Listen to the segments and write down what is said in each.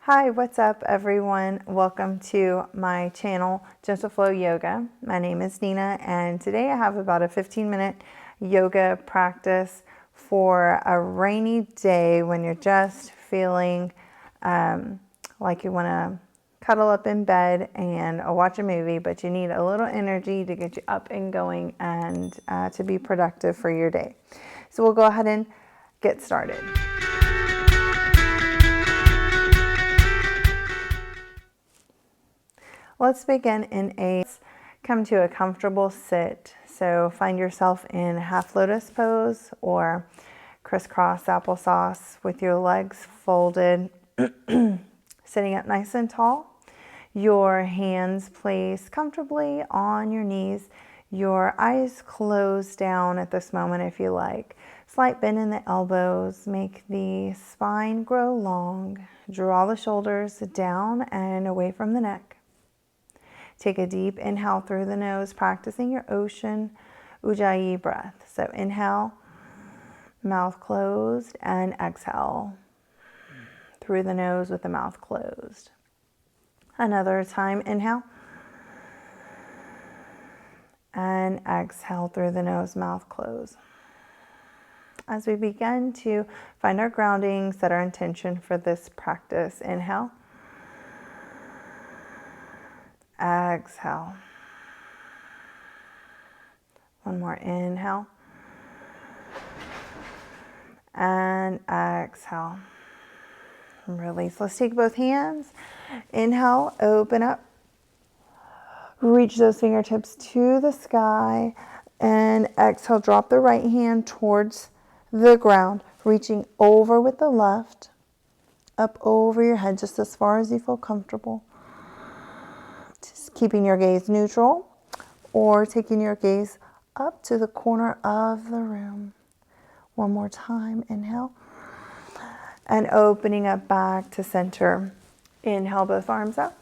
Hi, what's up everyone? Welcome to my channel, Gentle Flow Yoga. My name is Nina and today I have about a 15-minute yoga practice for a rainy day when you're just feeling like you want to cuddle up in bed and watch a movie, but you need a little energy to get you up and going and to be productive for your day. So we'll go ahead and get started. Let's begin come to a comfortable sit. So find yourself in half lotus pose or crisscross applesauce with your legs folded, sitting up nice and tall. Your hands placed comfortably on your knees. Your eyes closed down at this moment if you like. Slight bend in the elbows. Make the spine grow long. Draw the shoulders down and away from the neck. Take a deep inhale through the nose, practicing your ocean ujjayi breath. So inhale, mouth closed, and exhale through the nose with the mouth closed. Another time, inhale, and exhale through the nose, mouth closed. As we begin to find our grounding, set our intention for this practice. Inhale. Exhale. One more inhale. And exhale. Release. Let's take both hands. Inhale, open up. Reach those fingertips to the sky. And exhale, drop the right hand towards the ground, reaching over with the left, up over your head just as far as you feel comfortable. Just keeping your gaze neutral or taking your gaze up to the corner of the room. One more time, inhale. And opening up back to center. Inhale, both arms up.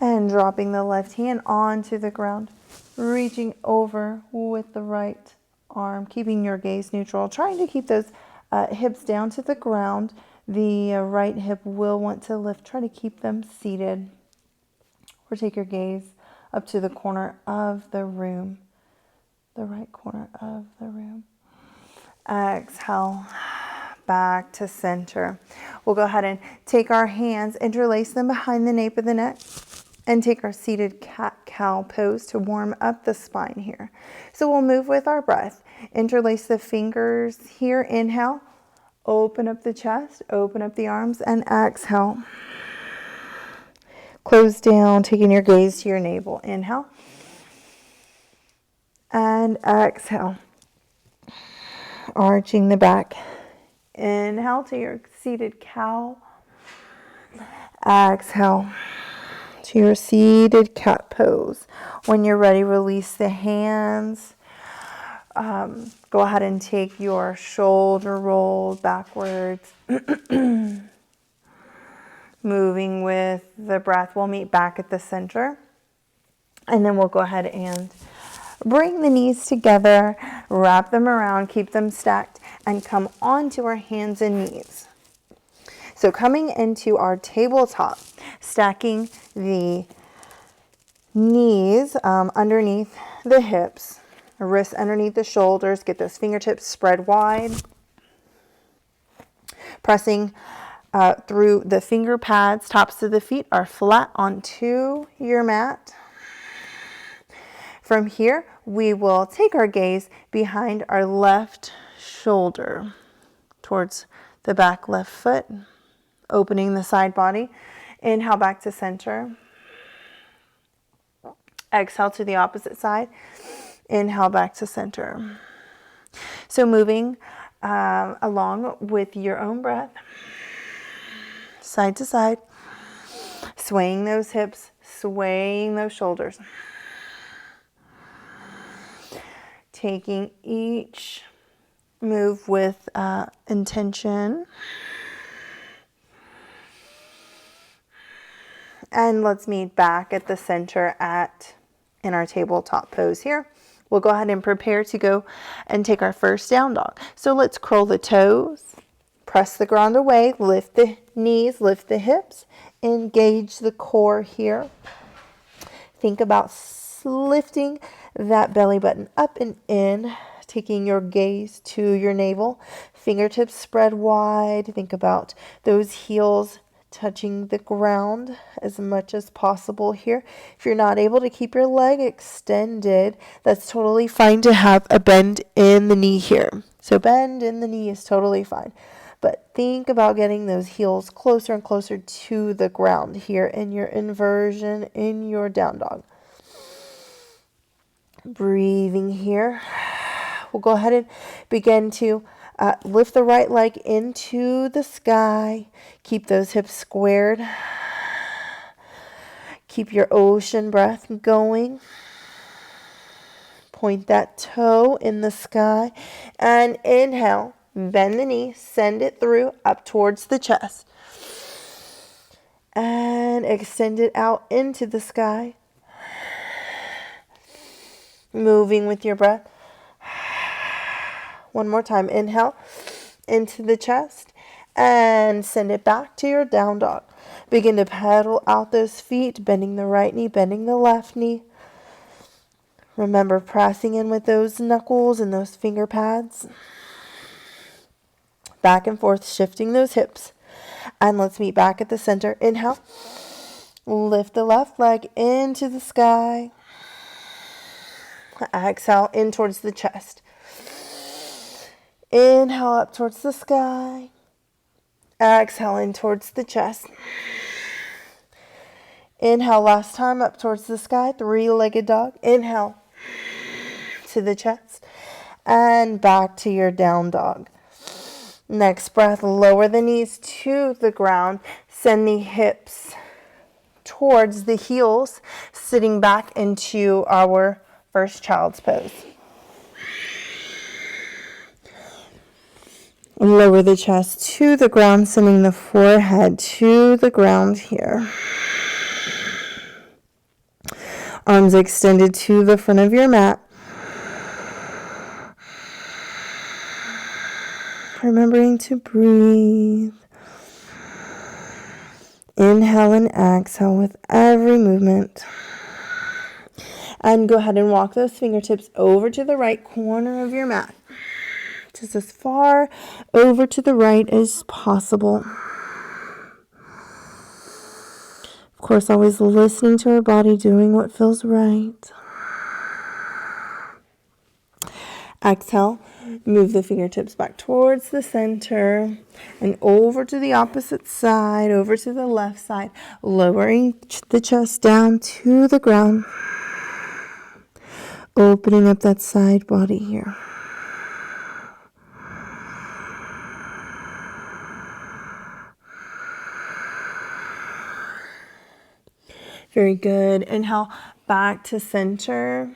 And dropping the left hand onto the ground. Reaching over with the right arm. Keeping your gaze neutral. Trying to keep those hips down to the ground. The right hip will want to lift. Try to keep them seated. Or take your gaze up to the corner of the room. The right corner of the room. Exhale. Back to center. We'll go ahead and take our hands, interlace them behind the nape of the neck, and take our seated cat-cow pose to warm up the spine here. So we'll move with our breath. Interlace the fingers here. Inhale. Open up the chest, open up the arms, and exhale. Close down, taking your gaze to your navel. Inhale. And exhale. Arching the back. Inhale to your seated cow. Exhale to your seated cat pose. When you're ready, release the hands. Go ahead and take your shoulder roll backwards. Moving with the breath. We'll meet back at the center. And then we'll go ahead and bring the knees together, wrap them around, keep them stacked, and come onto our hands and knees. So coming into our tabletop, stacking the knees underneath the hips, wrists underneath the shoulders, get those fingertips spread wide. Pressing through the finger pads, tops of the feet are flat onto your mat. From here, we will take our gaze behind our left shoulder towards the back left foot, opening the side body. Inhale back to center. Exhale to the opposite side. Inhale back to center. So moving along with your own breath, side to side, swaying those hips, swaying those shoulders. Taking each move with intention. And let's meet back at the center in our tabletop pose here. We'll go ahead and prepare to go and take our first down dog. So let's curl the toes, Press the ground away, lift the knees, lift the hips, engage the core here. Think about lifting that belly button up and in, taking your gaze to your navel, fingertips spread wide. Think about those heels touching the ground as much as possible here. If you're not able to keep your leg extended, that's totally fine to have a bend in the knee here. So bend in the knee is totally fine. But think about getting those heels closer and closer to the ground here in your inversion, in your down dog. Breathing here. We'll go ahead and begin to lift the right leg into the sky. Keep those hips squared. Keep your ocean breath going. Point that toe in the sky. And inhale. Bend the knee. Send it through up towards the chest. And extend it out into the sky. Moving with your breath. One more time. Inhale into the chest and send it back to your down dog. Begin to pedal out those feet, bending the right knee, bending the left knee. Remember pressing in with those knuckles and those finger pads. Back and forth, shifting those hips. And let's meet back at the center. Inhale. Lift the left leg into the sky. Exhale in towards the chest. Inhale up towards the sky. Exhale in towards the chest. Inhale last time up towards the sky. Three-legged dog. Inhale to the chest. And back to your down dog. Next breath, lower the knees to the ground. Send the hips towards the heels, sitting back into our first child's pose. Lower the chest to the ground, sending the forehead to the ground here. Arms extended to the front of your mat. Remembering to breathe. Inhale and exhale with every movement. And go ahead and walk those fingertips over to the right corner of your mat. Just as far over to the right as possible. Of course, always listening to our body, doing what feels right. Exhale, move the fingertips back towards the center and over to the opposite side, over to the left side, lowering the chest down to the ground. Opening up that side body here. Very good. Inhale back to center.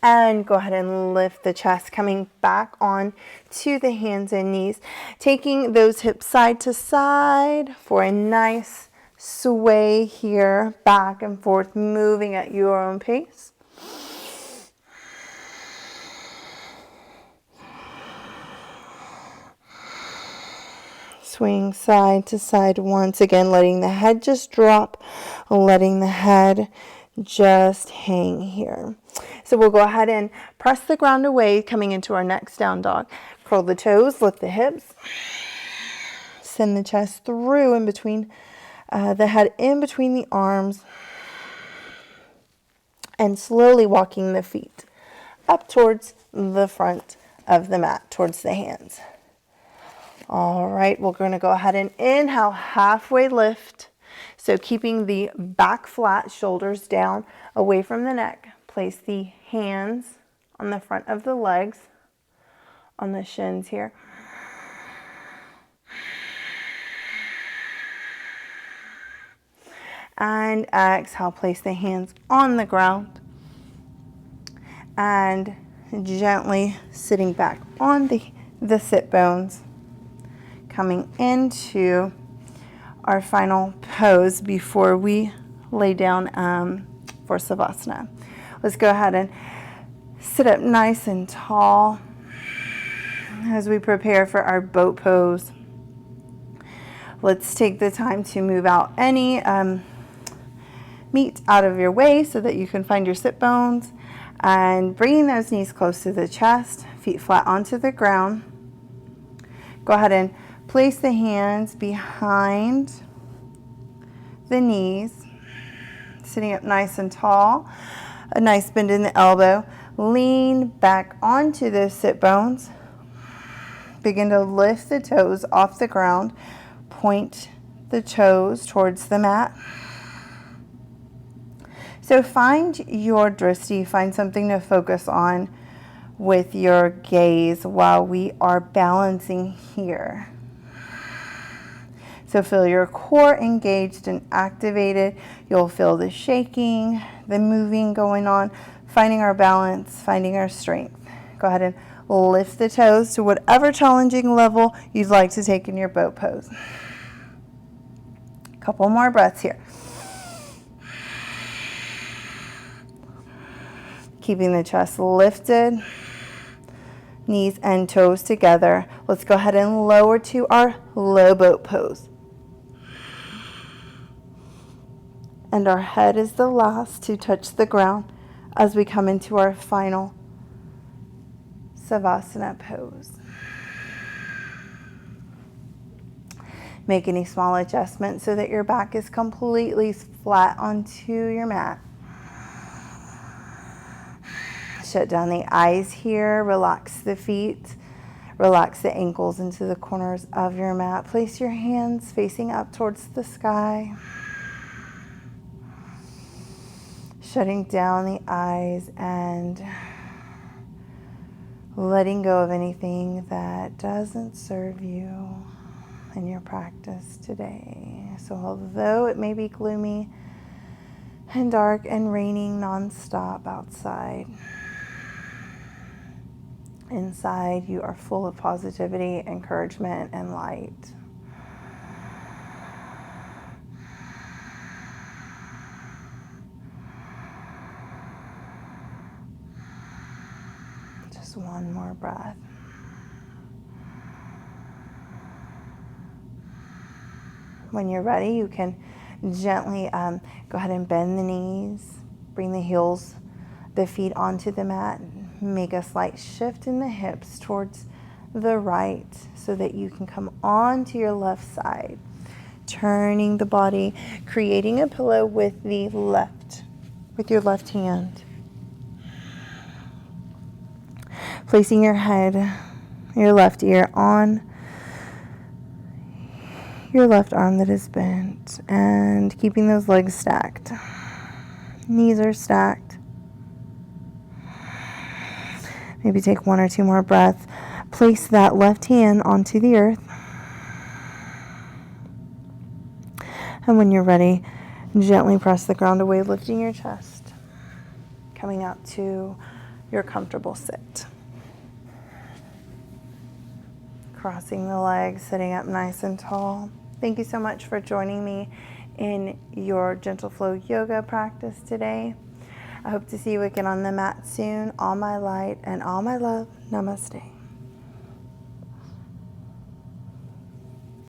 And go ahead and lift the chest, coming back on to the hands and knees. Taking those hips side to side for a nice sway here, back and forth, moving at your own pace. Swing side to side once again, letting the head just drop, letting the head just hang here. So we'll go ahead and press the ground away, coming into our next down dog. Curl the toes, lift the hips. Send the chest through in between, the head in between the arms. And slowly walking the feet up towards the front of the mat, towards the hands. All right, we're going to go ahead and inhale, halfway lift. So keeping the back flat, shoulders down, away from the neck. Place the hands on the front of the legs, on the shins here. And exhale, place the hands on the ground. And gently sitting back on the sit bones. Coming into our final pose before we lay down for Savasana. Let's go ahead and sit up nice and tall. As we prepare for our boat pose, let's take the time to move out any meat out of your way so that you can find your sit bones, and bringing those knees close to the chest, feet flat onto the ground. Go ahead and place the hands behind the knees, sitting up nice and tall, a nice bend in the elbow. Lean back onto those sit bones. Begin to lift the toes off the ground. Point the toes towards the mat. So find your drishti, find something to focus on with your gaze while we are balancing here. So feel your core engaged and activated. You'll feel the shaking, the moving going on, finding our balance, finding our strength. Go ahead and lift the toes to whatever challenging level you'd like to take in your boat pose. A couple more breaths here. Keeping the chest lifted, knees and toes together. Let's go ahead and lower to our low boat pose. And our head is the last to touch the ground as we come into our final Savasana pose. Make any small adjustments so that your back is completely flat onto your mat. Shut down the eyes here, relax the feet, relax the ankles into the corners of your mat. Place your hands facing up towards the sky. Shutting down the eyes and letting go of anything that doesn't serve you in your practice today. So although it may be gloomy and dark and raining nonstop outside, inside you are full of positivity, encouragement, and light. Just one more breath. When you're ready, you can gently go ahead and bend the knees, bring the heels, the feet onto the mat. Make a slight shift in the hips towards the right so that you can come onto your left side. Turning the body, creating a pillow with your left hand. Placing your head, your left ear on your left arm that is bent, and keeping those legs stacked. Knees are stacked. Maybe take one or two more breaths. Place that left hand onto the earth. And when you're ready, gently press the ground away, lifting your chest, coming out to your comfortable sit. Crossing the legs, sitting up nice and tall. Thank you so much for joining me in your Gentle Flow yoga practice today. I hope to see you again on the mat soon. All my light and all my love. Namaste.